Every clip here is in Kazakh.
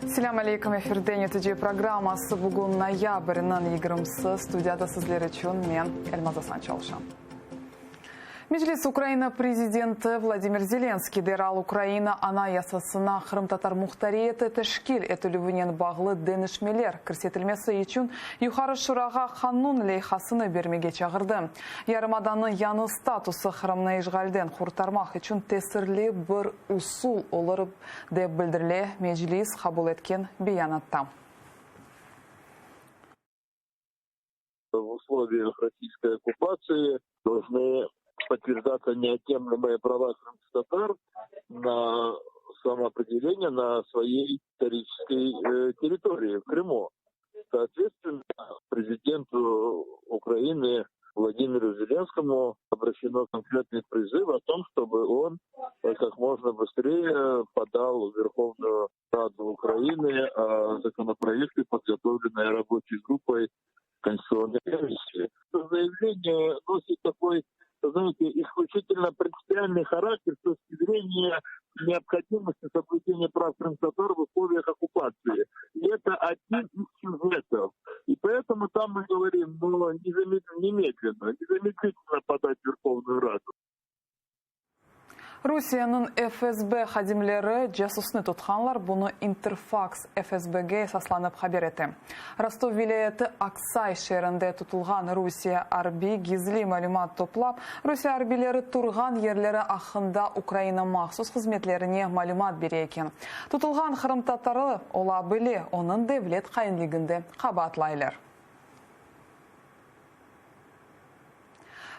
Assalamu alaikum, эфирден өтіде программасы бүгін ноябрьнің 20-сы студияда сізлер үшін мен Эльмаза Санчалшам. Меджлис Украина президенті Владимир Зеленский дерал Украина ана ясасына Қырым-татар мұхтариеті тәшкил етілуінен бағылы дәнішмелер кірсетілмесі үшін юхары шураға қанун лейхасыны бермеге чағырды. Ярымаданның яны статусы Қырымны ишғалден құртармақ үшін тесірлі бір усул олырып деп білдірле Меджлис қабыл еткен биянатта. В условиях российской оккупации должны подтверждаться неотъемлемые права крымских-татар на самоопределение на своей исторической территории, в Крыму. Соответственно, президенту Украины Владимиру Зеленскому обращено конкретный призыв о том, чтобы он как можно быстрее подал в Верховную Раду Украины законопроекты, подготовленные рабочей группой Конституционной комиссии. Заявление носит такой, знаете, исключительно принципиальный характер с точки зрения необходимости соблюдения прав крымтатар в условиях оккупации. И это один из сюжетов. И поэтому там мы говорим, немедленно подать в Верховную Раду. Русияның ФСБ хадимлері жасусны тұтқанлар бұны Интерфакс ФСБге сасланып хабер еті. Ростов вилаяты Аксай шерінде тұтылған Русия арби гизли мәлімат топлап, Русия арбилері тұрған ерлері ақында Украина мақсус қызметлеріне мәлімат бере екен. Тұтылған Қырым-татары ола біле, оның девлет қайынлігінде қабатлайлар.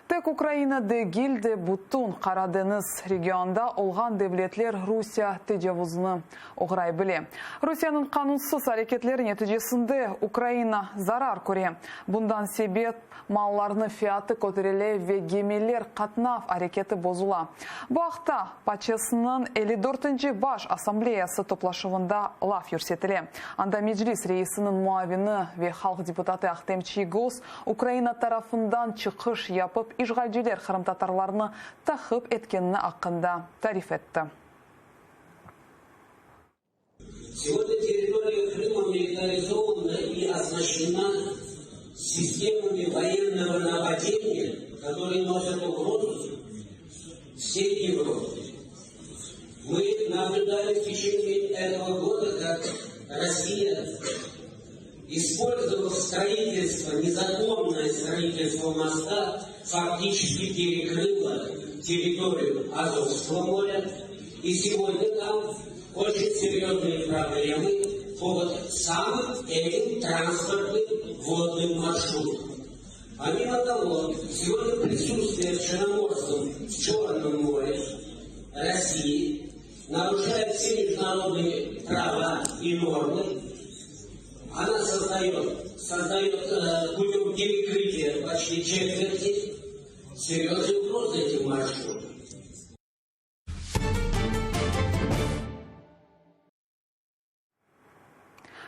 Тек Украина де гилде бутун Карадениз регионда олған девлетлер Русия тежавузны оғырай біле. Русияның қанунсыз әрекетлері нәтижесінде Украина зарар көре. Бұндан себеп малларны фиаты көтереле ве гемелер қатнав әрекеті бозула. Бұл ақта пачесының 54-ші баш ассамблеясы топлашуында лаф юрсетіле. Анда Меджлис рейсінің муавины ве халық депутаты Ахтем Чигос Украина тарафындан чықыш япып ишгалчылар Қырым-татарларны тахып еткеніне ақында тариф етті. Сегодня территория Крыма милитаризована и оснащена системами военного нападения, которые носят угрозу всей Европе. Мы наблюдали в течение этого года, как Россия, использовав строительство, незаконное строительство моста, фактически перекрыло территорию Азовского моря. И сегодня там очень серьезные проблемы по вот самым этим транспортным водным маршрутам. Помимо того, сегодня присутствие в Черноморском, в Черном море России нарушает все международные права и нормы. Она создает путем перекрытия почти четверти серьезные угрозы этим маршрутам.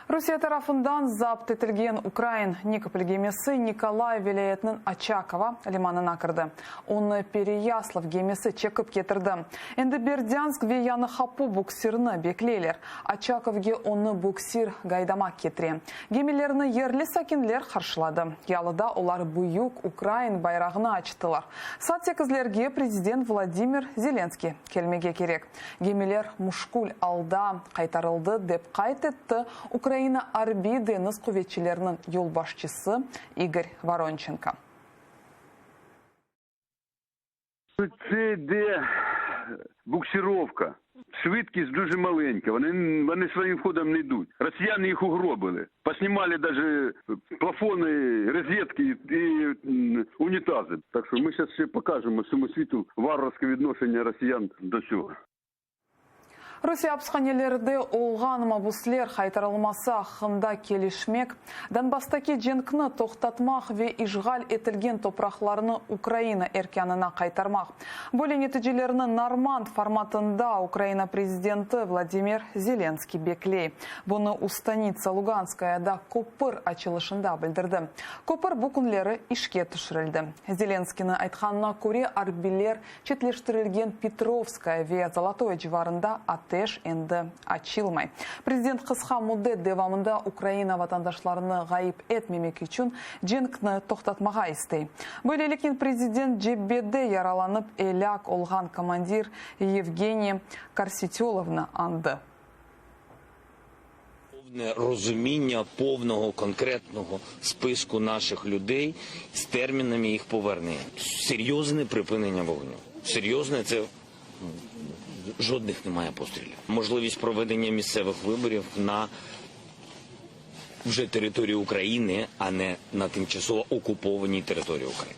Русия тарafından zapt etilген Украин Никополь gemisi Николай vilayetinin Очакова limanına kırdı. Onu Переяслав gemisi çekip getirdi. Endi Бердянск ve yanı Хапу buksirini bekleyler. Очаковге onu buksir gaydamak getire. Gemilerini yerli sakinler karşıladı. Yalıda onlar büyük Ukrayn bayrağını açtılar. Saat 8'lerge Prezident Vladimir Zelenski kelmege gerek. Gemiler muşkul alda kaytarıldı dep kayıt etti Ukrayna Arbi deniz kuvvetçilerinin yolbaşçısı Igor Воронченко. Це йде буксировка. Швидкість дуже маленька. Вони своїм ходом не йдуть. Росіяни їх угробили. Поснімали навіть плафони, розетки і унітази. Так що ми зараз ще покажемо всьому світу варварське відношення росіян до цього. Русия апсханелерде олған мабуслер қайтарылмасы ақында келішмек, Донбастаки женкні тоқтатмақ ве ишғал етілген топрақларыны Украина эркянына қайтармақ. Бөлі нәтижелерінің Норманд форматында Украина президенті Владимир Зеленский беклей. Бұны Устаница Луганскаяда көпір açılышында білдірді. Көпір бұл күнлері ішке түшірілді. Зеленскийні айтқанына көре арбилер четлештірілген Петровская ве Золотое жеварында атты теш энді ачылмай. Президент қысқа муддет девамында Украина ватандашларыны ғайып этмемек үшін женкні тоқтатмаға істей. Бөлелікін президент жеббеде яраланып эляк олған командир Евгения Карсителовна анды. Розуміння повного конкретного списку наших людей з термінами їх повернення. Серйозне припинення вогню. Серйозне – це жодних немає пострілів. Можливість проведення місцевих виборів на вже території України, а не на тимчасово окупованій території України.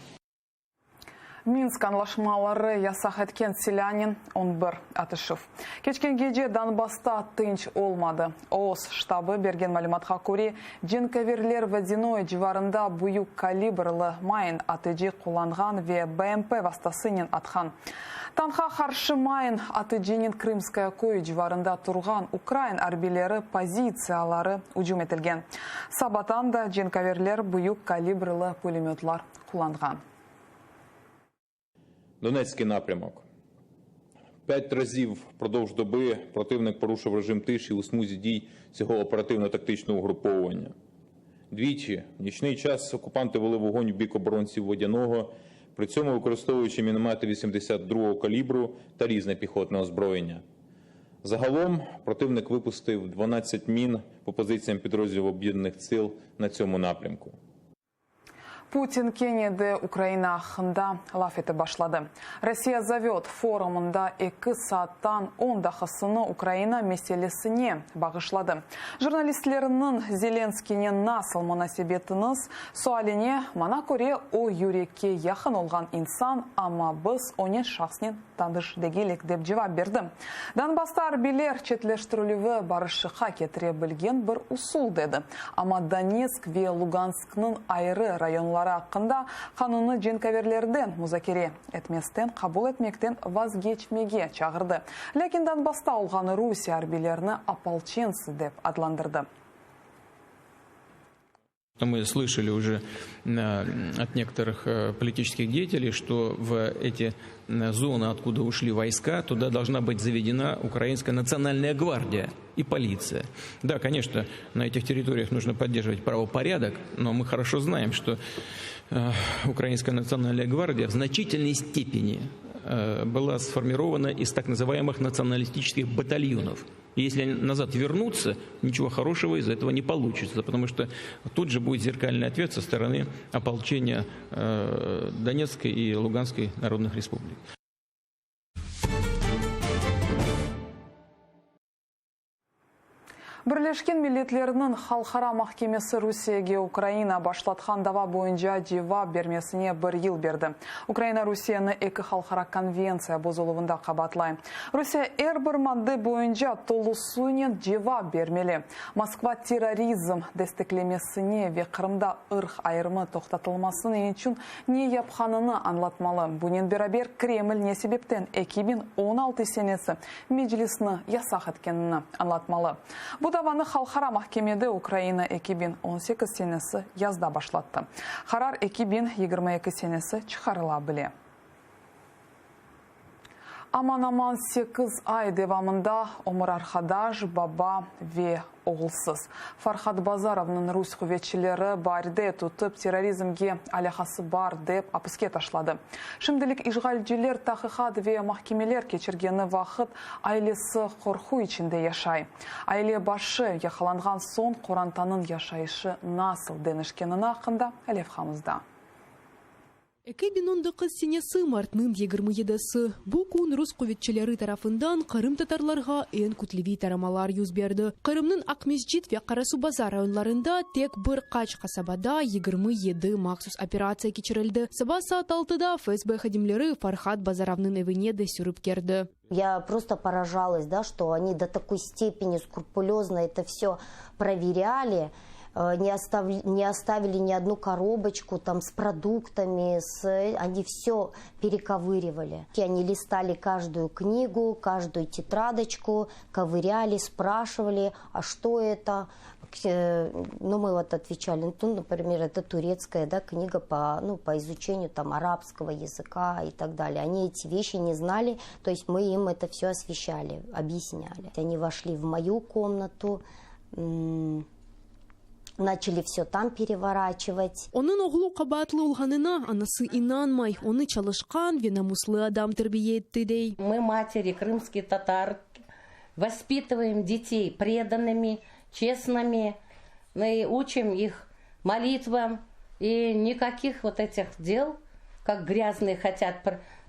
Минск анлашмалары ясақ еткен селянин 11 атышев. Кечкен геже Донбасста тынч олмады. ООС штабы берген малыматқа көре, женковерлер водяной жеварында буюк калибрлы майын атыжи куланған ве БМП вастасынен атқан. Танха қаршы майын атыжинин Крымская көй жеварында тұрған Украин арбилері позициялары ұжым етілген. Сабатанда женковерлер буюк калибрлы пулеметлар куланған. Донецький напрямок. 5 разів впродовж доби противник порушив режим тиші у смузі дій цього оперативно-тактичного угруповання. Двічі в нічний час окупанти вели вогонь в бік оборонців Водяного, при цьому використовуючи міномети 82-го калібру та різне піхотне озброєння. Загалом противник випустив 12 мін по позиціям підрозділів об'єднаних сил на цьому напрямку. Путин Кенеде Украина хында лаф ете башлады. Россия зовет форумында 2 сааттан 10 дақысыны Украина меселесіне бағышлады. Журналистлерінің Зеленскийнен насыл мұнасебетіңіз суаліне мана көре о юрекке яқын олған инсан, ама біз оны шақсынен тандыш дегелек деп жауап берді. Донбасста арбилер четлештірілігі барышыға кетіре білген бір усул деді. Ама Донецк ве Луганскның айры районлары ақында қануны женковерлерден музакере етместен, қабыл етмектен вазгечмеге чағырды. Лекен Донбасста олғаны Русия арбилеріні ополченцы деп адландырды. Мы слышали уже от некоторых политических деятелей, что в эти зоны, откуда ушли войска, туда должна быть заведена Украинская национальная гвардия и полиция. Да, конечно, на этих территориях нужно поддерживать правопорядок, но мы хорошо знаем, что Украинская национальная гвардия в значительной степени была сформирована из так называемых националистических батальонов. И если они назад вернутся, ничего хорошего из этого не получится, потому что тут же будет зеркальный ответ со стороны ополчения Донецкой и Луганской народных республик. Бірлешкен милетлерінің халқара махкемесі Русияге Украина башлатқан дава бойынша жауап бермесіне 1 ел берді. Украина Русияны 2 халқара конвенция бұзылуында қабатлай. Русия әрбір мадды бойынша толысуынен жауап бермелі. Москва терроризм дестеклемесіне ве Қырымда ырх айырмы тоқтатылмасын үшін не япқаныны анлатмалы. Бұнен берабер Кремль не себептен 2016 сенесі меджлисіні ясақ еткенini анлатмалы. Даваны халқара махкемеде Украина 2018 сенесі язда башлатты. Харар 2022 сенесі чықарыла біле. Аман-аман 8 ай девамында Омар Архадаш, баба ве оғылсыз. Фархат Базаровның Русь хүветшілері барде тұтып терроризмге алақасы бар деп апыске ташлады. Шымділік ишғалжілер тақиқат ве махкемелер кечіргені вақыт айлесі қорху ішінде яшай. Айле башы яқаланған сон Қорантанын яшайышы насыл денішкенін ақында әлевхамызда. 2019 сенесі мартның 27-сі. Бұл күн Рус көветчілері тарафындан Қырым татарларға ең күтлеви тарамалар юз берді. Қырымның Ақмесжит ве Қарасу базар районларында тек бір қач қасабада 27 мақсус операция кечірілді. Саба саат 6-да ФСБ хадимлері Фархат Базаровның evine де сүріп керді. Я просто поражалась, да, что они до такой степени скрупулезно это все проверяли. не оставили ни одну коробочку там с продуктами, они все перековыривали. И они листали каждую книгу, каждую тетрадочку, ковыряли, спрашивали, а что это? Ну, мы вот отвечали, ну, например, это турецкая, да, книга по изучению там арабского языка и так далее. Они эти вещи не знали, то есть мы им это все освещали, объясняли. Они вошли в мою комнату, начали все там переворачивать. Onun oğlu qabatlı olğanına anası inanmay, onu çalışkan ve namuslu adam terbiye etti dey. Мы, матери крымские татары, воспитываем детей преданными, честными, мы учим их молитвам, и никаких вот этих дел, как грязные хотят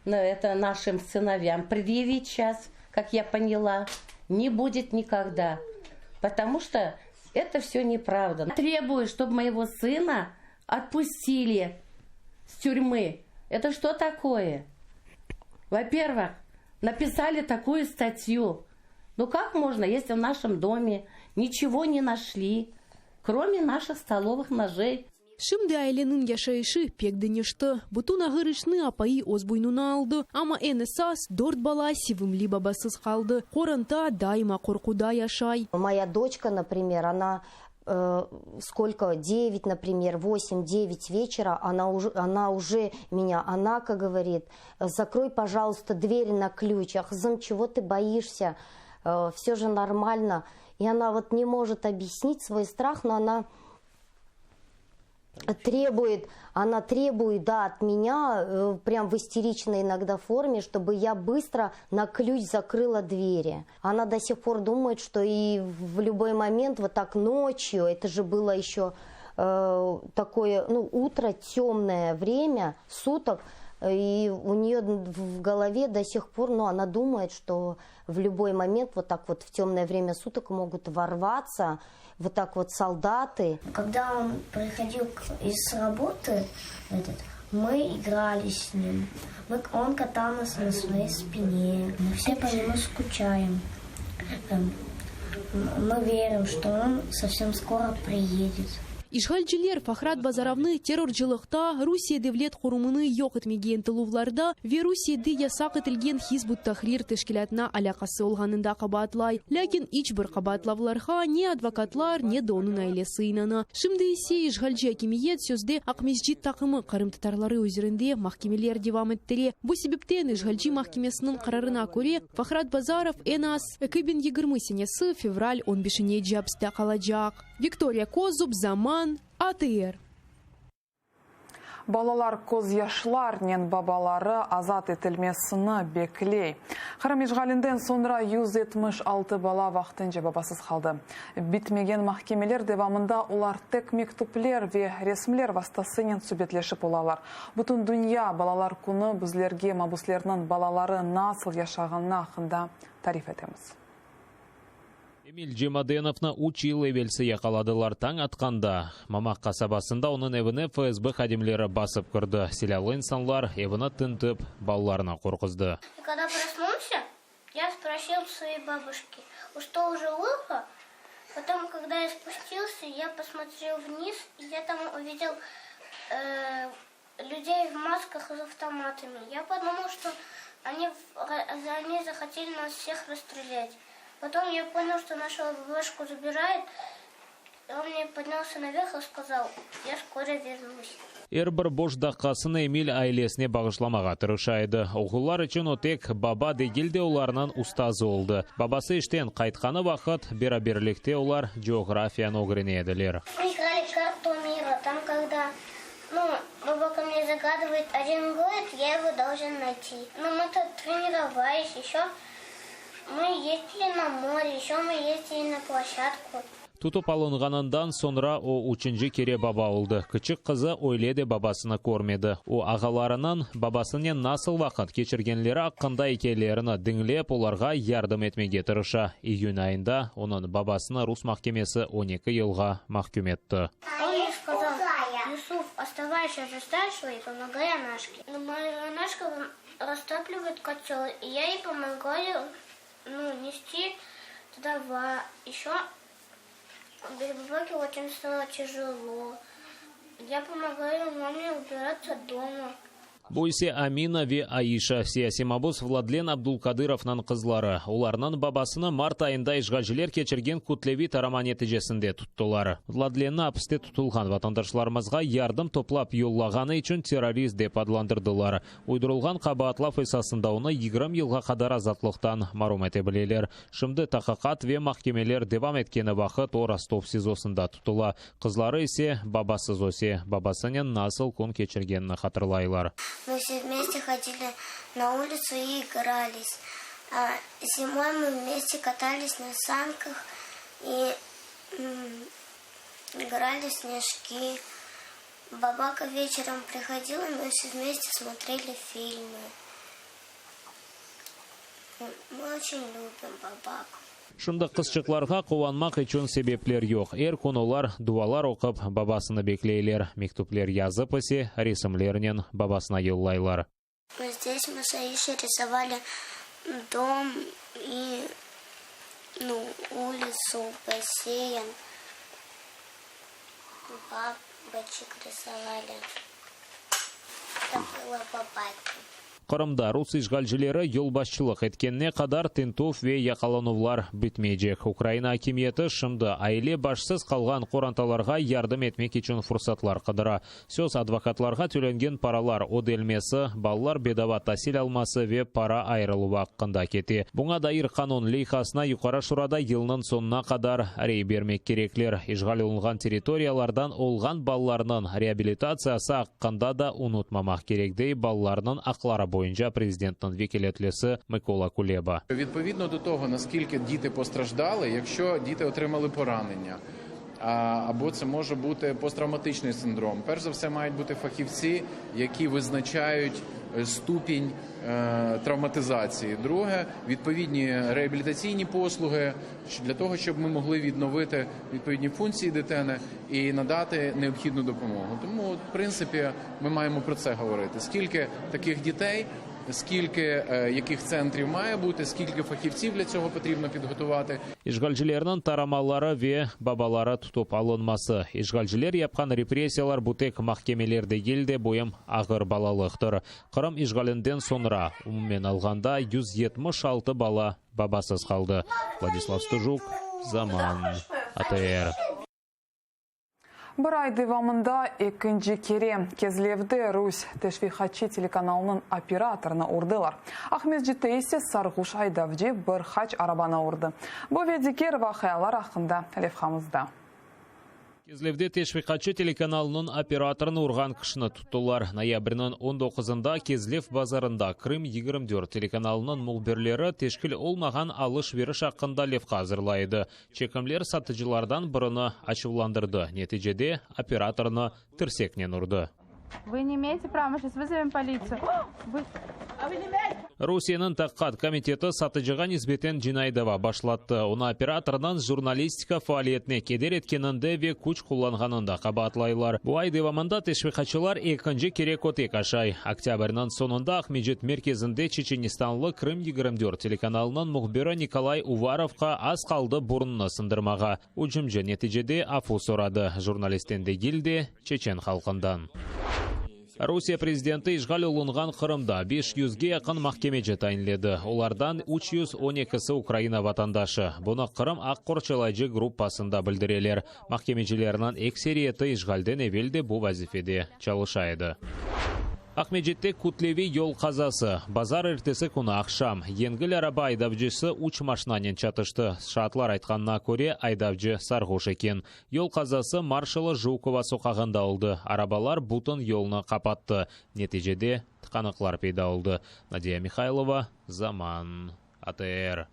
это нашим сыновьям предъявить сейчас, как я поняла, не будет никогда, потому что это все неправда. Требую, чтобы моего сына отпустили с тюрьмы. Это что такое? Во-первых, написали такую статью. Ну как можно, если в нашем доме ничего не нашли, кроме наших столовых ножей? Şimdi ailenin yaşayışı pek değişti. Bütün ağırışını apayı öz boynuna aldı. Ama en esas 4 bala sevimli babasız kaldı. Koranta daima korkuda yaşay. Моя дочка, например, она сколько, 9, например, 8-9 вечера, она уже меня, как говорит, закрой, пожалуйста, дверь на ключ. Ахзым, чего ты боишься? Все же нормально. И она вот не может объяснить свой страх, но она требует, да, от меня, прям в истеричной иногда форме, чтобы я быстро на ключ закрыла двери. Она до сих пор думает, что и в любой момент, вот так ночью, это же было еще такое, утро, темное время, суток, и у нее в голове до сих пор, она думает, что в любой момент, вот так вот в темное время суток могут ворваться вот так вот солдаты. Когда он приходил из работы, мы играли с ним. Он катался на своей спине. Мы все по нему скучаем. Мы верим, что он совсем скоро приедет. İşgalciler Fahrat Bazarovni terrorchilikda Rusiya davlat qurumini yo'q etmagan tiluvlarda ve Rusiyada yasak etilgan Hizbut Tahrir tashkilotına aloqasi olganida qabatlay. Lakin hech bir qabatlavlarga ne advokatlar, ne de onun ailesi inana. Şimdi ise işgalci hakimiyet sözde Akmesjid takımı Kırım tatarları üzerinde mahkemeler devam ettiri. Bu sebepten işgalci mahkemesinin kararına göre Fahrat Bazarov en az 2020 senesi fevral 15'ine hapiste kalacak. Viktoriya Kozub, Zaman, ATR. Балалар көз яшларнен бабалары азат етілмесіні беклей. Қырым ишғалінден sonra 176 бала вақтынча бабасыз қалды. Битмеген махкемелер девамында олар тек мектуплер ве ресмлер вастасынен сүбетлешіп олалар. Бүтін дүния балалар күні біздерге мабуслерінің балалары насыл яшағанына ақында тариф етеміз. Эмиль Джемаденовны учил эвелсе якаладылар таң атқанда. Мамақ қасабасында оның evine ФСБ хадимлері басып кірді. Селялы инсанлар evine тінтіп, балаларына қорқызды. Когда проснулся, я спросил своей бабушки, что уже плохо? Потом, когда я спустился, я посмотрел вниз, и я там увидел людей в масках с автоматами. Я подумал, что они захотели нас всех расстрелять. Потом я понял, что нашу бабушку забирает. Он мне поднялся наверх и сказал, я скоро вернусь. Әрбір бош даққасын Эмиль айлесіне бағышламаға тырышайды. Оғылар үшін отек баба дегелде оларынан ұстазы олды. Бабасы іштен қайтқаны вақыт бераберлікте олар географияны огренеділер. Мы играли карту мира. Там, когда баба ко мне загадывает один город, я его должен найти. Мы тут тренировались еще. Мы ездили на море, еще мы ездили на площадку. Тутуп алынғанынан sonra o üçüncü kere baba oldu. Küçük kızı öyle babasını көрмеді. O ағаларынан babasının nasıl vaqt geçirgenleri hakkında hikayelerini dinlep оларға yardım etmege tırışa. İyun ayında onun babasını Rus mahkemesi 12 yılға mahkum etті. Он мне сказал, Юсуф, оставайся за старшего и помогай Анашке. Моя Анашка растапливает котел, и я ей помогаю нести туда еще Без бабаки очень стало тяжело. Я помогаю маме убираться дома. Бойсе Амина ве Аиша, сияси мабус Владлен Абдулкадыровнан кызлары. Уларнан бабасына март айында ишгалжилер кечирген Кутлеви тарама нәтижесінде туттылар. Владленна апсте тутулган ватандашларымызга ярдым топлап юллаганы үчүн террорист деп адландырдылар. Уйдырылган кабаатлав эсасында уны 20 жылга кадар азатлыктан марум эте билелер. Шымды такакат ве махкемелер девам эткени вакыт о Ростов СИЗОсында тутула. Кызлары исе бабасыз осе, бабасынын насыл күн кечиргенин хатырлайлар. Мы все вместе ходили на улицу и игрались. А зимой мы вместе катались на санках и играли в снежки. Бабака вечером приходила, мы все вместе смотрели фильмы. Мы очень любим бабаку. Шунда кызчыкларга кубанмак үчүн себеплер жок. Кунулар дуалар окуп бабасыны беклейлер, мектуплер жазып эсе ресимлеринен бабасына юллайлар. Здесь мы с Аишей рисовали дом и улицу, бассейн. Бабочек рисовали. Это было бабаки. Кырымда рус ишгалжилери жолбашчылык эткенне кадар тинтуф ве якалануулар бүтмейжек. Украина акимиети шымды айле башсыз калган коранталарга ярдым этмек үчүн фурсатлар кыдыра. Сөз адвокатларга төленген паралар оделмеси, баллар бедава тасил алмасы ве пара айрылуу акында кети. Буга дайыр канун лейхасына юкары шурада жылдын сонуна кадар рей бермек кереклер. Ишгал улунган территориялардан олган балларынын реабилитациясы акканда да унутмамак керек дей балларынын аклары бойынша президенттің векілетлесі Микола Кулеба. Відповідно до того, наскільки діти постраждали, якщо діти отримали поранення, або це може бути посттравматичний синдром, перш за все мають бути фахівці, які визначають ступінь травматизації. Друге, відповідні реабілітаційні послуги для того, щоб ми могли відновити відповідні функції дитини і надати необхідну допомогу. Тому, в принципі, ми маємо про це говорити. Скільки таких дітей, скільки яких центрів має бути, скільки фахівців для цього потрібно підготувати. Ишгалжилернин тарамалары ве бабалары тутуп алынмасы. Ишгалжилер япкан репрессиялар бутек махкемелерде келде боем агыр балалыктыр. Кырым ишгалинден sonra умумен алганда 176 бала бабасыз калды. Владислав Стужук, Заман, АТР. Бір ай девамында екінші кере Кезлевде Русь Тешвихачи телеканалының операторына урдылар. Ахмет Житейсе Сарғуш Айдавжи бір хач арабана урды. Бұл ведекер вақиялар ақында левхамызда. Кезлевде Тешвихачи телеканалының операторын урган кышыны туттулар. Ноябрьнын 19-ында Кезлев базарында Крым 24 телеканалының мухбирлері тешкіл олмаған алыш-веріш ақында левқа азырлайды. Чекімлер сатыжылардан біріні ачывландырды. Нетижеде операторыны тірсекнен урды. Вы не имеете права, мы сейчас вызовем полицию. Русияның таққат комитеті сатыжыға низбетен жинайдава башлатты. Оны операторынан журналистика фаалиетіне кедер еткенінде ве күч кулланғанында қабатлайлар. Бұл ай девамында тешвихачылар екінші керек отек ашай. Октябрьнан сонында Ахмеджет мерkezінде Чеченистанлы Крым 24 телеканалының мухбирі Николай Уваровқа аз қалды бұрынны сындырмаға. Уджымжы нетижеде афу сорады. Журналистен де келде чечен халқындан. Русия президенті ишгал улынган Қырымда 500-ге якын махкемеже тайынледі. Олардан 312-сі Украина ватандашы. Бұны Қырым Аққорчалайжы группасында білдірелер. Махкемежелерінен эксериеті ишгалден евелде бұл вазифеде чалышайды. Ахмеджетте Кутлеви yol қазасы. Базар эртесі күні ақшам. Енгіл араба айдавжысы уч машинанен чатышты. Шатлар айтқанына көре айдавжы Сарғуш екен. Yol қазасы маршалы Жукова соқағында олды. Арабалар бұтын yolны қапатты. Нетижеде тықанықлар пейда олды. Надия Михайлова, Заман, АТР.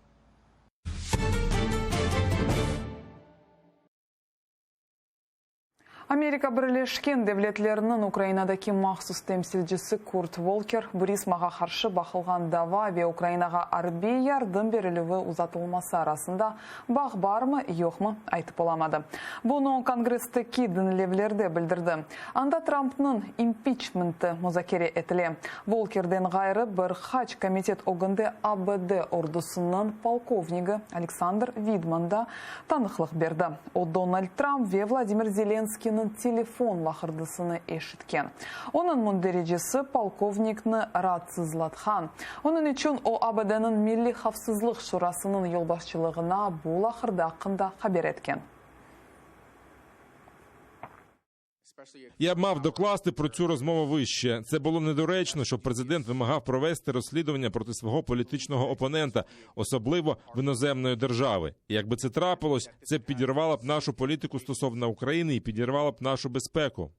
Америка Бірлешкен Девлетлерінің Украинадаки махсус темсилчisi Курт Волкер Бурисмаға қаршы бақылған дава ве Украинаға арби ярдым берілуі ұзатылмасы арасында бақ бармы, йоқмы айтып оламады. Бұны Конгресстікі дінлевлерді білдірді. Анда Трампның импичменті музакере етіле. Волкерден ғайры бір хач комитет оғынды АБД ордусының полковнигі Александр Видманда танықлық берді. О Дональд Трамп ве Владимир Зеленскийнің телефон лақырдысыны ешіткен. Оның мұндережесі полковникні ратсызлатқан. Оның үшін о АБД-нің Милли Хавсызлық шурасының елбасшылығына бұл лақырды ақында хабер еткен. Я б мав докласти про цю розмову вище. Це було недоречно, щоб президент вимагав провести розслідування проти свого політичного опонента, особливо в іноземної держави. І якби це трапилось, це б підірвало б нашу політику стосовно України і підірвало б нашу безпеку.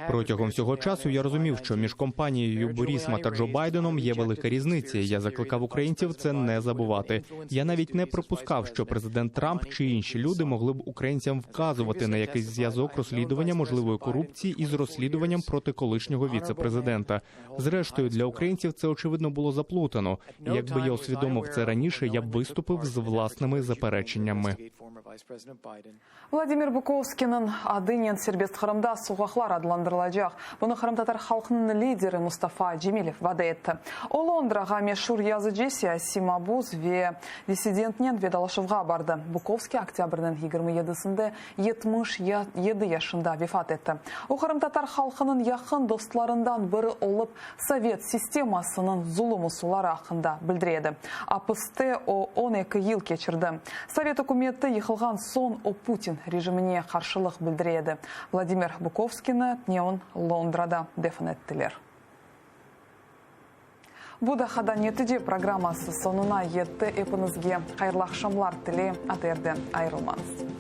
Протягом всього часу я розумів, що між компанією Бурісма та Джо Байденом є велика різниця. Я закликав українців це не забувати. Я навіть не припускав, що президент Трамп чи інші люди могли б українцям вказувати на якийсь зв'язок розслідування можливої корупції із розслідуванням проти колишнього віце-президента. Зрештою, для українців це, очевидно, було заплутано. І якби я усвідомив це раніше, я б виступив з власними запереченнями. Владимир Буковскийнің адынен сербест Қырымда суғақлар адыландырылajaq. Бұны Қырым-татар халқының лидері Мустафа Джемилев вады етті. Ол Лондраға мешур yazıcı Сияси Мабуз ве диссидентнен ведалашывға барды. Буковский октябрьдің 27-сінде 77 яшында вефат етті. О Қырым-татар халқының яқын достларından бірі олып Совет системасының зұлымы сулары ақында білдіреді. Апысты о 12 ел кечірді. Совет үкіметі йықылған сон о Путин режиміне қаршылық білдіреді. Владимир Буковскийні неон Лондрада дефін еттілер. Бұда қадан етіде программасы сонына етті епінізге қайырлы ақшамлар тіле атерді айырылмаңыз.